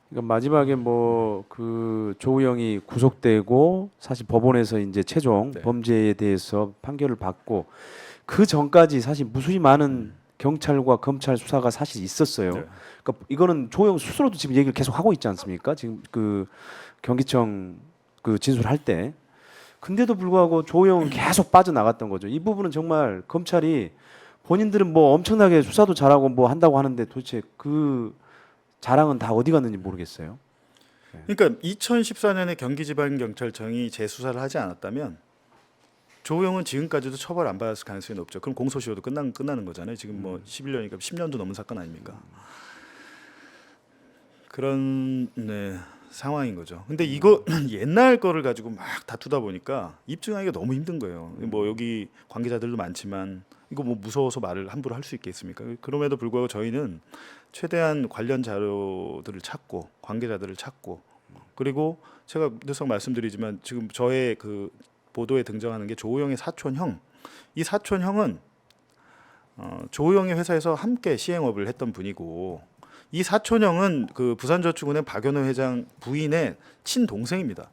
그러니까 마지막에 뭐 그 조우영이 구속되고 사실 법원에서 이제 최종 네. 범죄에 대해서 판결을 받고 그 전까지 사실 무수히 많은 경찰과 검찰 수사가 사실 있었어요. 네. 그러니까 이거는 조우영 스스로도 지금 얘기를 계속 하고 있지 않습니까? 지금 그 경기청 그 진술할 때. 근데도 불구하고 조우영은 계속 빠져나갔던 거죠. 이 부분은 정말 검찰이 본인들은 뭐 엄청나게 수사도 잘하고 뭐 한다고 하는데 도대체 그 자랑은 다 어디 갔는지 모르겠어요. 그러니까 2014년에 경기지방경찰청이 재수사를 하지 않았다면 조우영은 지금까지도 처벌 안 받았을 가능성이 높죠. 그럼 공소시효도 끝나는 거잖아요. 지금 뭐 11년이니까 10년도 넘은 사건 아닙니까? 그런 상황인 거죠. 근데 이거 옛날 거를 가지고 막 다투다 보니까 입증하기가 너무 힘든 거예요. 뭐 여기 관계자들도 많지만 이거 뭐 무서워서 말을 함부로 할 수 있겠습니까? 그럼에도 불구하고 저희는 최대한 관련 자료들을 찾고 관계자들을 찾고 그리고 제가 늘상 말씀드리지만 지금 저의 그 보도에 등장하는 게 조우영의 사촌형. 이 사촌형은 조우영의 회사에서 함께 시행업을 했던 분이고 이 사촌형은 그 부산저축은행 박연호 회장 부인의 친동생입니다.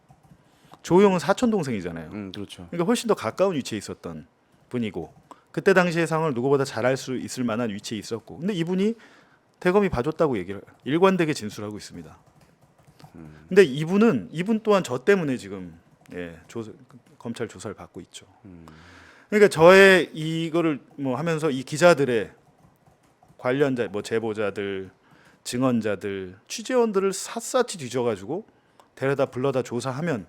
조우영은 사촌 동생이잖아요. 그렇죠. 그러니까 훨씬 더 가까운 위치에 있었던 분이고 그때 당시의 상황을 누구보다 잘 알 수 있을 만한 위치에 있었고 근데 이분이 대검이 봐줬다고 얘기를 일관되게 진술하고 있습니다. 근데 이분 또한 저 때문에 지금 검찰 조사를 받고 있죠. 그러니까 저의 이거를 뭐 하면서 이 기자들의 관련자, 뭐 제보자들, 증언자들, 취재원들을 샅샅이 뒤져가지고 데려다 불러다 조사하면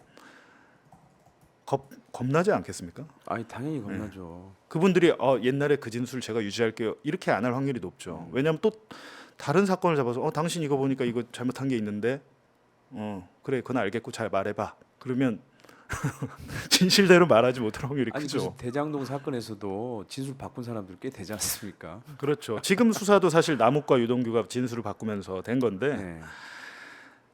겁나지 않겠습니까? 아니 당연히 겁나죠. 그분들이 옛날에 그 진술 제가 유지할게요 이렇게 안 할 확률이 높죠. 왜냐하면 또 다른 사건을 잡아서 당신 이거 보니까 이거 잘못한 게 있는데 그래 그건 알겠고 잘 말해봐. 그러면 진실대로 말하지 못할 확률이 아니 크죠. 그 대장동 사건에서도 진술 바꾼 사람들 꽤 되지 않습니까? 그렇죠. 지금 수사도 사실 남욱과 유동규가 진술을 바꾸면서 된 건데 네.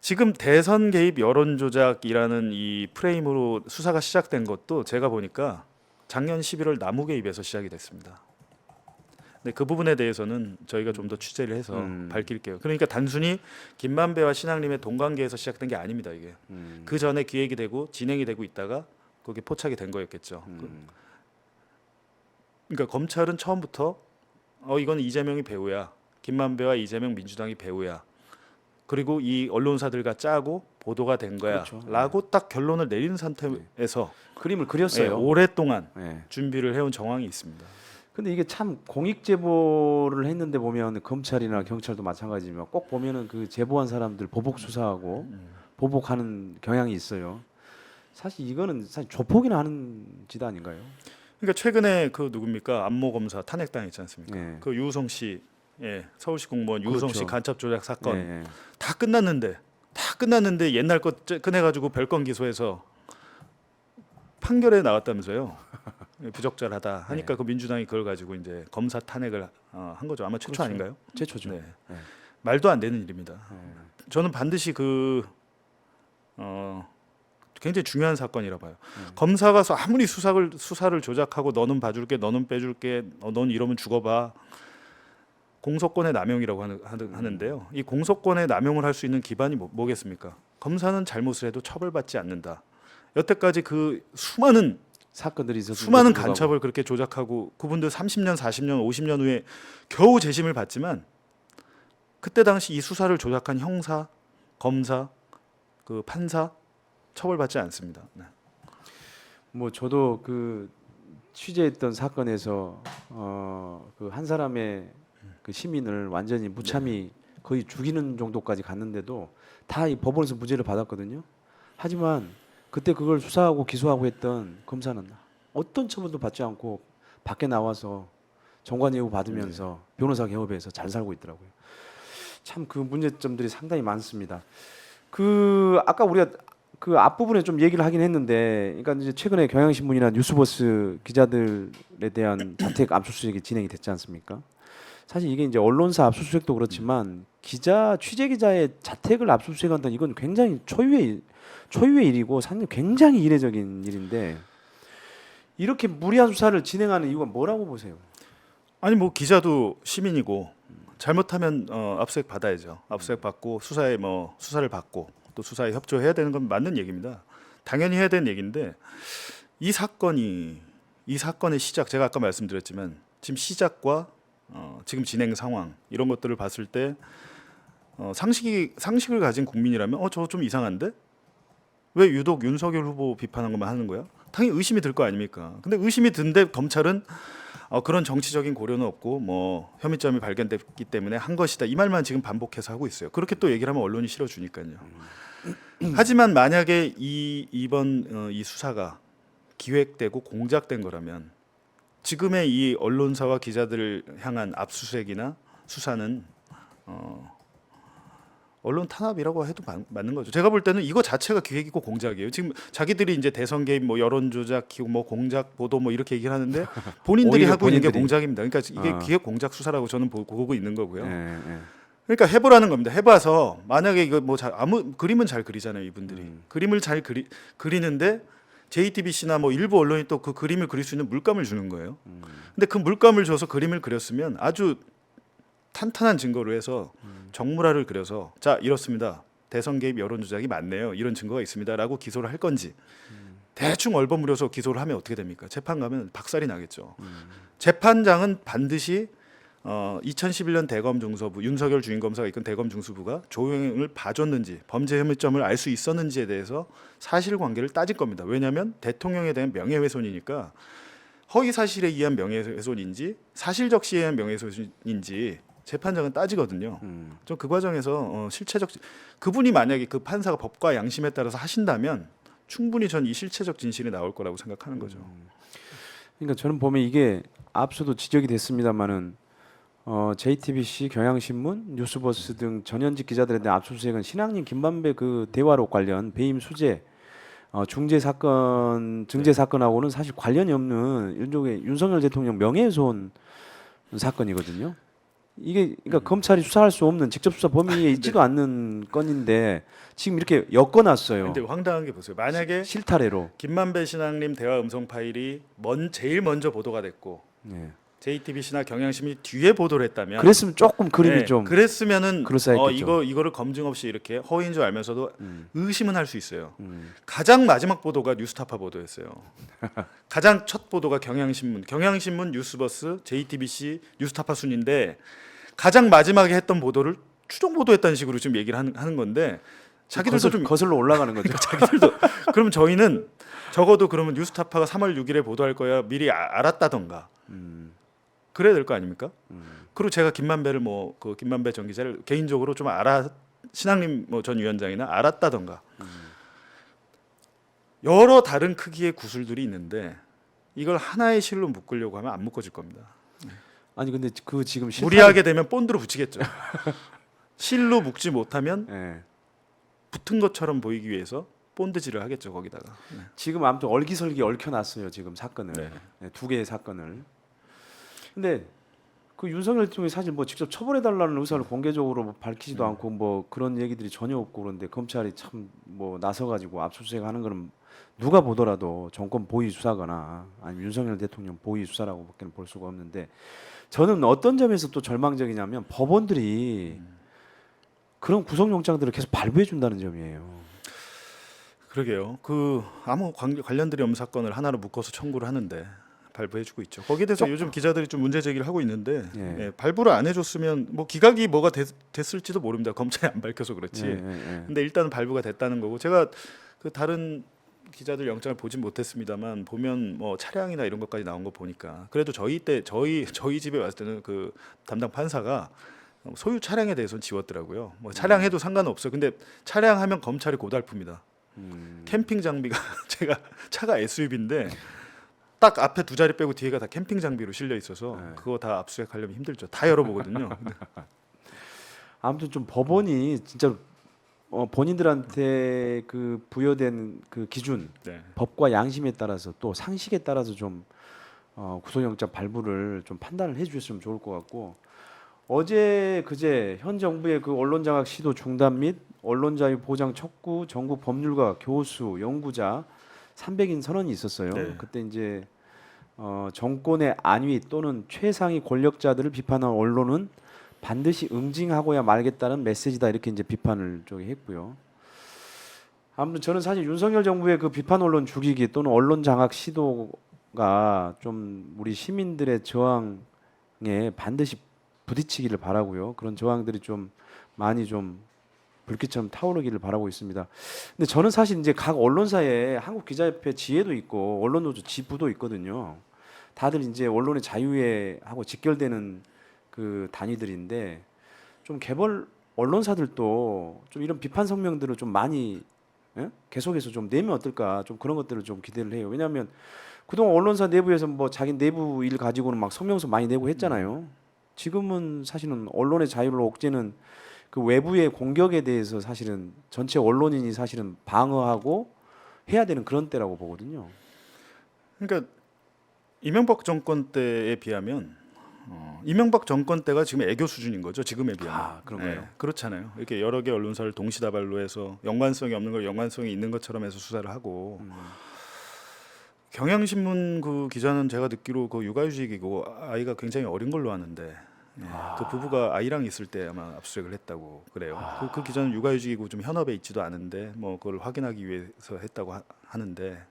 지금 대선 개입 여론 조작이라는 이 프레임으로 수사가 시작된 것도 제가 보니까 작년 11월 남욱 개입에서 시작이 됐습니다. 근데 그 부분에 대해서는 저희가 좀 더 취재를 해서 밝힐게요. 그러니까 단순히 김만배와 신앙림의 동관계에서 시작된 게 아닙니다. 이게 그 전에 기획이 되고 진행이 되고 있다가 거기에 포착이 된 거였겠죠. 그러니까 검찰은 처음부터 이건 이재명이 배우야. 김만배와 이재명 민주당이 배우야. 그리고 이 언론사들과 짜고 보도가 된 거야. 그렇죠. 라고 딱 결론을 내리는 상태에서 그림을 그렸어요. 오랫동안 네. 준비를 해온 정황이 있습니다. 근데 이게 참 공익 제보를 했는데 보면 검찰이나 경찰도 마찬가지지만 꼭 보면은 그 제보한 사람들 보복 수사하고 보복하는 경향이 있어요. 사실 이거는 사실 조폭이나 하는 짓 아닌가요? 그러니까 최근에 그 누굽니까 안모 검사 탄핵당했지 않습니까? 네. 그 유우성 씨, 서울시 공무원 유우성 씨 그렇죠. 간첩 조작 사건 네. 다 끝났는데 옛날 것 꺼내가지고 별건 기소해서 판결에 나왔다면서요. 부적절하다 하니까 그 민주당이 그걸 가지고 이제 검사 탄핵을 한 거죠. 아마 최초 그렇죠. 아닌가요? 최초죠. 네. 네. 말도 안 되는 일입니다. 네. 저는 반드시 굉장히 중요한 사건이라 봐요. 검사가 아무리 수사를 조작하고 너는 봐줄게, 너는 빼줄게, 넌 이러면 죽어봐. 공소권의 남용이라고 하는데요. 이 공소권의 남용을 할 수 있는 기반이 뭐겠습니까? 검사는 잘못을 해도 처벌받지 않는다. 여태까지 그 수많은 사건들이 있어서 수많은 간첩을 그렇게 조작하고 그분들 30년, 40년, 50년 후에 겨우 재심을 받지만 그때 당시 이 수사를 조작한 형사, 검사, 그 판사 처벌받지 않습니다. 네. 뭐 저도 그 취재했던 사건에서 그 한 사람의 그 시민을 완전히 무참히 거의 죽이는 정도까지 갔는데도 다 이 법원에서 무죄를 받았거든요. 하지만 그때 그걸 수사하고 기소하고 했던 검사는 어떤 처벌도 받지 않고 밖에 나와서 정관예우 받으면서 변호사 개업해서 잘 살고 있더라고요. 참 그 문제점들이 상당히 많습니다. 그 아까 우리가 그 앞부분에 좀 얘기를 하긴 했는데, 그러니까 이제 최근에 경향신문이나 뉴스버스 기자들에 대한 자택 압수수색이 진행이 됐지 않습니까? 사실 이게 이제 언론사 압수수색도 그렇지만 취재 기자의 자택을 압수수색한다는 이건 굉장히 초유의 일이고 상당히 굉장히 이례적인 일인데 이렇게 무리한 수사를 진행하는 이유가 뭐라고 보세요? 아니 뭐 기자도 시민이고 잘못하면 압수수색 받아야죠. 압수수색 받고 수사에 뭐 수사를 받고 또 수사에 협조해야 되는 건 맞는 얘기입니다. 당연히 해야 되는 얘기인데 이 사건의 시작 제가 아까 말씀드렸지만 지금 시작과 지금 진행 상황 이런 것들을 봤을 때 상식을 가진 국민이라면 저 좀 이상한데 왜 유독 윤석열 후보 비판한 것만 하는 거야? 당연히 의심이 들 거 아닙니까? 근데 의심이 든데 검찰은 그런 정치적인 고려는 없고 뭐 혐의점이 발견됐기 때문에 한 것이다 이 말만 지금 반복해서 하고 있어요. 그렇게 또 얘기를 하면 언론이 실어주니까요. 하지만 만약에 이번 이 수사가 기획되고 공작된 거라면 지금의 이 언론사와 기자들을 향한 압수수색이나 수사는 언론 탄압이라고 해도 맞는 거죠. 제가 볼 때는 이거 자체가 기획이고 공작이에요. 지금 자기들이 이제 대선 개입, 뭐 여론 조작, 뭐 공작 보도 뭐 이렇게 얘기를 하는데 본인들이 오히려 하고 있는 게 본인들이. 공작입니다. 그러니까 이게 기획 공작 수사라고 저는 보고 있는 거고요. 예, 예. 그러니까 해보라는 겁니다. 해봐서 만약에 이거 뭐 아무 그림은 잘 그리잖아요, 이분들이. 그림을 잘 그리는데 JTBC나 뭐 일부 언론이 또 그 그림을 그릴 수 있는 물감을 주는 거예요. 근데 그 물감을 줘서 그림을 그렸으면 아주 탄탄한 증거로 해서 정물화를 그려서 자 이렇습니다. 대선 개입 여론 조작이 맞네요. 이런 증거가 있습니다라고 기소를 할 건지 대충 얼버무려서 기소를 하면 어떻게 됩니까? 재판 가면 박살이 나겠죠. 재판장은 반드시 2011년 대검중서부 윤석열 주임검사가 이끈 대검중수부가 조영을 봐줬는지 범죄 혐의점을 알 수 있었는지에 대해서 사실관계를 따질 겁니다. 왜냐하면 대통령에 대한 명예훼손이니까 허위 사실에 의한 명예훼손인지 사실적시에 의한 명예훼손인지 재판장은 따지거든요. 좀 그 과정에서 실체적 그분이 만약에 그 판사가 법과 양심에 따라서 하신다면 충분히 전 이 실체적 진실이 나올 거라고 생각하는 거죠. 그러니까 저는 보면 이게 앞서도 지적이 됐습니다만은 JTBC, 경향신문, 뉴스버스 등 전현직 기자들에 대한 압수수색은 신앙님 김만배 그 대화록 관련 배임 수재 중재 사건 증제 사건하고는 사실 관련이 없는 일종의 윤석열 대통령 명예훼손 사건이거든요. 이게 그러니까 검찰이 수사할 수 없는 직접 수사 범위에 있지도 않는 건인데 지금 이렇게 엮어놨어요. 근데 황당한 게 보세요. 만약에 실타래로. 김만배 신앙님 대화 음성 파일이 제일 먼저 보도가 됐고 예. JTBC나 경향신문이 뒤에 보도를 했다면 그랬으면 조금 그림이 네, 좀 그랬으면은 그럴싸했겠죠. 이거를 검증 없이 이렇게 허위인 줄 알면서도 의심은 할 수 있어요. 음. 가장 마지막 보도가 뉴스타파 보도였어요. 가장 첫 보도가 경향신문, 뉴스버스, JTBC, 뉴스타파 순인데 가장 마지막에 했던 보도를 추정 보도했다는 식으로 지금 얘기를 하는 건데 자기들도 좀 거슬러 올라가는 거죠. 자기들도 그럼 저희는 적어도 그러면 뉴스타파가 3월 6일에 보도할 거야 미리 알았다던가 그래야 될 거 아닙니까? 그리고 제가 김만배를 그 김만배 전 기자를 개인적으로 좀 신앙님 전 위원장이나 알았다던가 여러 다른 크기의 구술들이 있는데 이걸 하나의 실로 묶으려고 하면 안 묶어질 겁니다. 아니 근데 그 지금 무리하게 되면 본드로 붙이겠죠. 실로 묶지 못하면 예. 붙은 것처럼 보이기 위해서 본드질을 하겠죠 거기다가. 네. 지금 아무튼 얼기설기 얽혀놨어요 지금 사건을. 네. 네, 두 개의 사건을. 근데 그 윤석열 대통령이 사실 뭐 직접 처벌해달라는 의사를 공개적으로 뭐 밝히지도 않고 뭐 그런 얘기들이 전혀 없고 그런데 검찰이 참 뭐 나서가지고 압수수색하는 거는 누가 보더라도 정권 보위 수사거나 아니면 윤석열 대통령 보위 수사라고밖에 볼 수가 없는데 저는 어떤 점에서 또 절망적이냐면 법원들이 그런 구속영장들을 계속 발부해 준다는 점이에요. 그러게요. 그 아무 관련들이 없는 사건을 하나로 묶어서 청구를 하는데 발부해주고 있죠. 거기에 대해서 요즘 기자들이 좀 문제 제기를 하고 있는데 예. 발부를 안 해줬으면 뭐 기각이 뭐가 됐을지도 모릅니다. 검찰이 안 밝혀서 그렇지. 근데 일단은 발부가 됐다는 거고 제가 그 다른 기자들 영장을 보진 못했습니다만 보면 뭐 차량이나 이런 것까지 나온 거 보니까 그래도 저희 집에 왔을 때는 그 담당 판사가 소유 차량에 대해서는 지웠더라고요. 뭐 차량해도 상관없어요. 근데 차량하면 검찰이 고달픕니다. 캠핑 장비가 제가 차가 SUV인데 딱 앞에 두 자리 빼고 뒤에가 다 캠핑 장비로 실려 있어서 그거 다 압수수색하려면 힘들죠. 다 열어보거든요. 아무튼 좀 법원이 진짜 본인들한테 그 부여된 그 기준, 네. 법과 양심에 따라서 또 상식에 따라서 좀 구속영장 발부를 좀 판단을 해주셨으면 좋을 것 같고 어제 그제 현 정부의 그 언론장악 시도 중단 및 언론자유 보장 촉구 전국 법률가 교수 연구자 300인 선언이 있었어요. 네. 그때 이제 정권의 안위 또는 최상위 권력자들을 비판한 언론은 반드시 응징하고야 말겠다는 메시지다 이렇게 이제 비판을 저기 했고요. 아무튼 저는 사실 윤석열 정부의 그 비판 언론 죽이기 또는 언론 장악 시도가 좀 우리 시민들의 저항에 반드시 부딪히기를 바라고요. 그런 저항들이 좀 많이 좀 불길처럼 타오르기를 바라고 있습니다. 근데 저는 사실 이제 각 언론사에 한국기자협회 지회도 있고 언론노조 지부도 있거든요. 다들 이제 언론의 자유에 하고 직결되는 그 단위들인데 좀 개벌 언론사들도 좀 이런 비판 성명들을 좀 많이 계속해서 좀 내면 어떨까 좀 그런 것들을 좀 기대를 해요. 왜냐하면 그동안 언론사 내부에서 뭐 자기 내부 일 가지고는 막 성명서 많이 내고 했잖아요. 지금은 사실은 언론의 자유를 옥죄는 그 외부의 공격에 대해서 사실은 전체 언론인이 사실은 방어하고 해야 되는 그런 때라고 보거든요. 그러니까 이명박 정권 때에 비하면 이명박 정권 때가 지금 애교 수준인 거죠. 지금에 비하면. 아, 그런가요? 그렇잖아요. 이렇게 여러 개 언론사를 동시다발로 해서 연관성이 없는 걸 연관성이 있는 것처럼 해서 수사를 하고 경향신문 그 기자는 제가 듣기로 그 육아휴직이고 아이가 굉장히 어린 걸로 아는데 그 부부가 아이랑 있을 때 아마 압수수색을 했다고 그래요. 그 기자는 육아휴직이고 좀 현업에 있지도 않은데 뭐 그걸 확인하기 위해서 했다고 하는데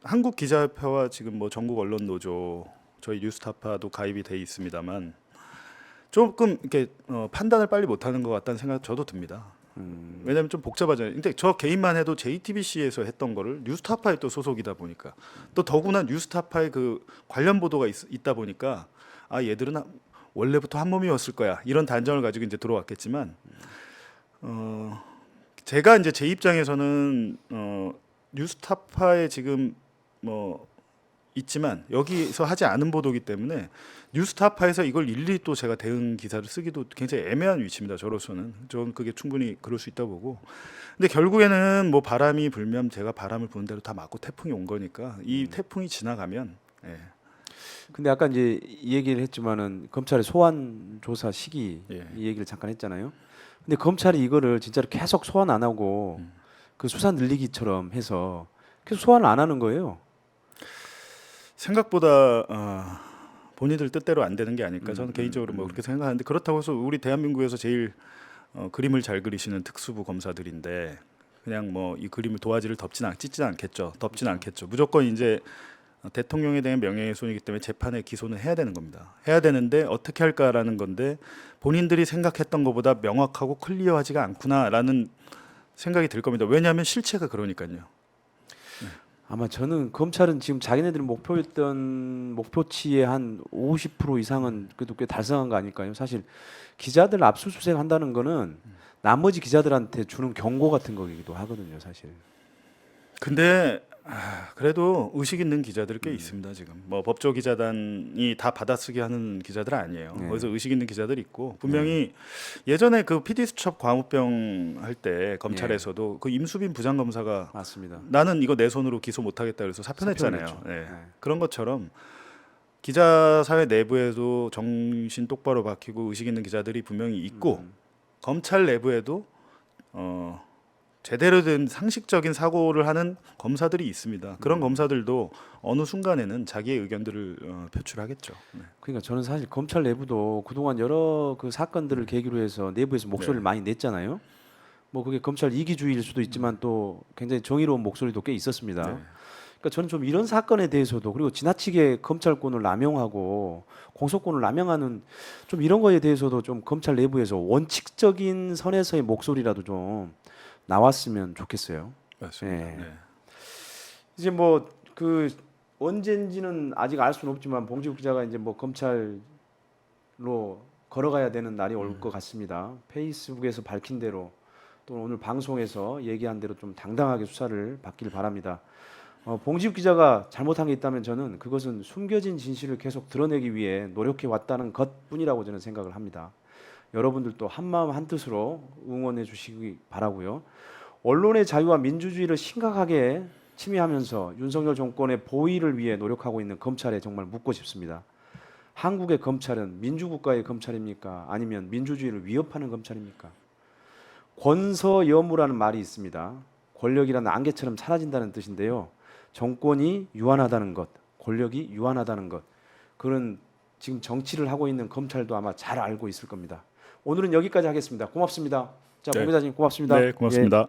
한국기자협회와 지금 뭐 전국 언론노조 저희 뉴스타파도 가입이 돼 있습니다만 조금 이렇게 판단을 빨리 못하는 것 같다는 생각 저도 듭니다. 왜냐하면 좀 복잡하잖아요. 근데 저 개인만 해도 JTBC에서 했던 거를 뉴스타파에 또 소속이다 보니까 또 더구나 뉴스타파에 그 관련 보도가 있다 보니까 아 얘들은 원래부터 한 몸이었을 거야 이런 단정을 가지고 이제 들어왔겠지만 제가 이제 제 입장에서는 뉴스타파에 지금 뭐 있지만 여기서 하지 않은 보도기 때문에 뉴스타파에서 이걸 일일이 또 제가 대응 기사를 쓰기도 굉장히 애매한 위치입니다. 저로서는 저는 그게 충분히 그럴 수 있다 보고 근데 결국에는 뭐 바람이 불면 제가 바람을 부는 대로 다 맞고 태풍이 온 거니까 이 태풍이 지나가면 근데 아까 이제 이 얘기를 했지만은 검찰의 소환 조사 시기 이 얘기를 잠깐 했잖아요. 근데 검찰이 이거를 진짜로 계속 소환 안 하고 그 수사 늘리기처럼 해서 계속 소환을 안 하는 거예요. 생각보다 본인들 뜻대로 안 되는 게 아닐까 저는 개인적으로 뭐 그렇게 생각하는데 그렇다고 해서 우리 대한민국에서 제일 그림을 잘 그리시는 특수부 검사들인데 그냥 뭐 이 그림을 도화지를 찢진 않겠죠. 덮진 않겠죠. 무조건 이제 대통령에 대한 명예훼손이기 때문에 재판에 기소는 해야 되는 겁니다. 해야 되는데 어떻게 할까라는 건데 본인들이 생각했던 것보다 명확하고 클리어하지가 않구나라는 생각이 들 겁니다. 왜냐하면 실체가 그러니까요. 아마 저는 검찰은 지금 자기네들이 목표했던 목표치의 한 50% 이상은 그래도 꽤 달성한 거 아닐까요? 사실 기자들 압수수색 한다는 거는 나머지 기자들한테 주는 경고 같은 거기도 하거든요, 사실. 근데 그래도 의식 있는 기자들 꽤 있습니다 지금. 뭐 법조 기자단이 다 받아쓰기 하는 기자들 아니에요. 거기서 의식 있는 기자들 있고 분명히 예전에 그 PD 수첩 광우병 할 때 검찰에서도 그 임수빈 부장검사가 맞습니다. 나는 이거 내 손으로 기소 못하겠다 그래서 사표냈잖아요. 사표를 냈죠. 그런 것처럼 기자 사회 내부에도 정신 똑바로 박히고 의식 있는 기자들이 분명히 있고 검찰 내부에도 제대로 된 상식적인 사고를 하는 검사들이 있습니다. 그런 검사들도 어느 순간에는 자기의 의견들을 표출하겠죠. 그러니까 저는 사실 검찰 내부도 그동안 여러 그 사건들을 계기로 해서 내부에서 목소리를 많이 냈잖아요. 뭐 그게 검찰 이기주의일 수도 있지만 또 굉장히 정의로운 목소리도 꽤 있었습니다. 그러니까 저는 좀 이런 사건에 대해서도 그리고 지나치게 검찰권을 남용하고 공소권을 남용하는 좀 이런 거에 대해서도 좀 검찰 내부에서 원칙적인 선에서의 목소리라도 좀 나왔으면 좋겠어요. 맞습니다. 네. 이제 뭐 그 언젠지는 아직 알 수는 없지만 봉지욱 기자가 이제 뭐 검찰로 걸어가야 되는 날이 올 것 같습니다. 페이스북에서 밝힌 대로 또 오늘 방송에서 얘기한 대로 좀 당당하게 수사를 받길 바랍니다. 봉지욱 기자가 잘못한 게 있다면 저는 그것은 숨겨진 진실을 계속 드러내기 위해 노력해 왔다는 것뿐이라고 저는 생각을 합니다. 여러분들도 한마음 한뜻으로 응원해 주시기 바라고요. 언론의 자유와 민주주의를 심각하게 침해하면서 윤석열 정권의 보위를 위해 노력하고 있는 검찰에 정말 묻고 싶습니다. 한국의 검찰은 민주국가의 검찰입니까? 아니면 민주주의를 위협하는 검찰입니까? 권서여무라는 말이 있습니다. 권력이라는 안개처럼 사라진다는 뜻인데요. 정권이 유한하다는 것, 권력이 유한하다는 것, 그런 지금 정치를 하고 있는 검찰도 아마 잘 알고 있을 겁니다. 오늘은 여기까지 하겠습니다. 고맙습니다. 자, 네. 공 기자님 고맙습니다. 네, 고맙습니다.